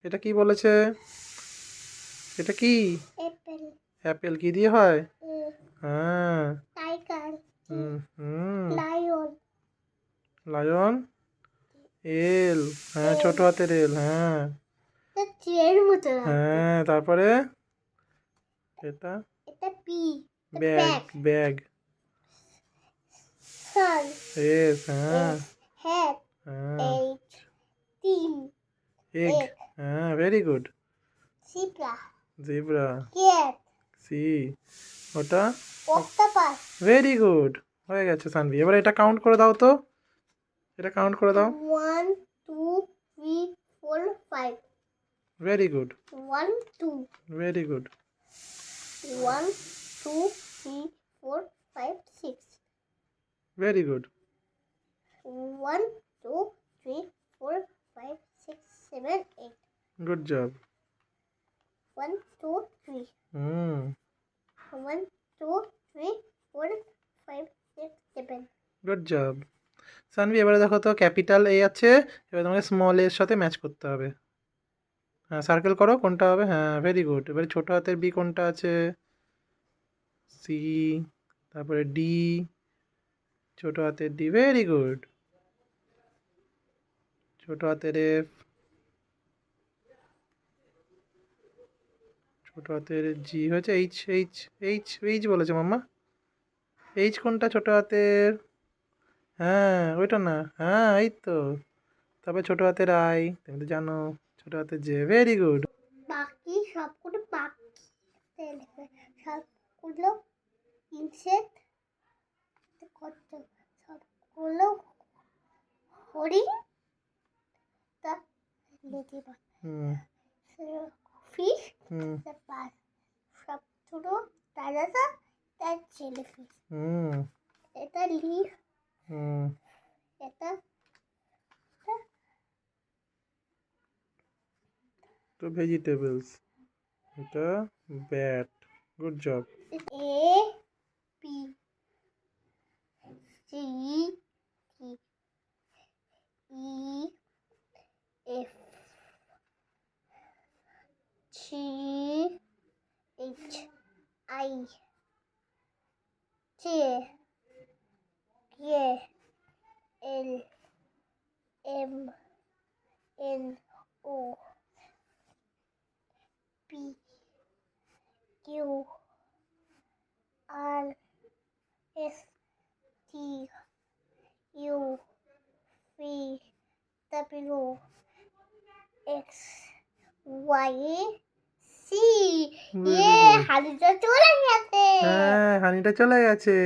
এটা কি বলেছে? এটা কি? অ্যাপেল। অ্যাপেল কি দিয়ে হয়? এ হ্যাঁ। টাইগার। হুম। লায়ন। লায়ন। এল। হ্যাঁ, ছোট হাতের এল। হ্যাঁ। এটা ট্রের মতো লাগছে। হ্যাঁ, তারপরে এটা এটা P. Bag. Bag. Bag. Sun. S. হ্যাঁ। এস। হ্যাট। হ্যাঁ। এইট। তিন। এগ। এক। হ্যাঁ, ভেরি গুড। সিপ্রা। জিব্রা। ক্যাট। সি। ওটা অক্টোপাস। Very good. হয়ে গেছে সানভি। এবার এটা কাউন্ট করে দাও তো। এটা কাউন্ট করে দাও। 1 2 3 4 5 very good. 1 2 very good. 1 2 3 4 5 6 very good. 1 2 3 4 5 6 7 8 good job. 1 2 3 হুম। 1 2 3 4 5 6 7 গুড জব। সানভি, এবারে দেখো তো ক্যাপিটাল এ আছে, এবার তোমাকে স্মল এর সাথে ম্যাচ করতে হবে। হ্যাঁ, সার্কেল করো কোনটা হবে। হ্যাঁ, ভেরি গুড। এবারে ছোট হাতের বি কোনটা আছে? সি। তারপরে ডি। ছোট হাতের ডি। Very good. ছোট হাতের এফ। ছোট হাতের জি হয়েছে। এইচ। এইচ। এইচ। এইচ বলেছে মাম্মা। এইচ কোনটা ছোট হাতের? হ্যাঁ, ওইটা না। হ্যাঁ, এই তো। তারপরে ছোট হাতের আই, তুমি তো জানো। ছোট হাতের জে। Very good. বাকি সবগুলো বাকি সবগুলো ইনসেক্ট কত সবগুলো হরিণ তা লেডিবাগ হুম। ফিশ হুম। তারপর সব ছোটো তাজা তার জেলিফিশ হুম। এটা লিফ হুম। এটা তো ভেজিটেবলস। এটা bat. Good job. A P C E F G H I J K L M N O P Q R S T U V W X Y C very ইয়ে good. হাড়িটা চলে গেছে হ্যাঁ, হানিটা চলে গেছে।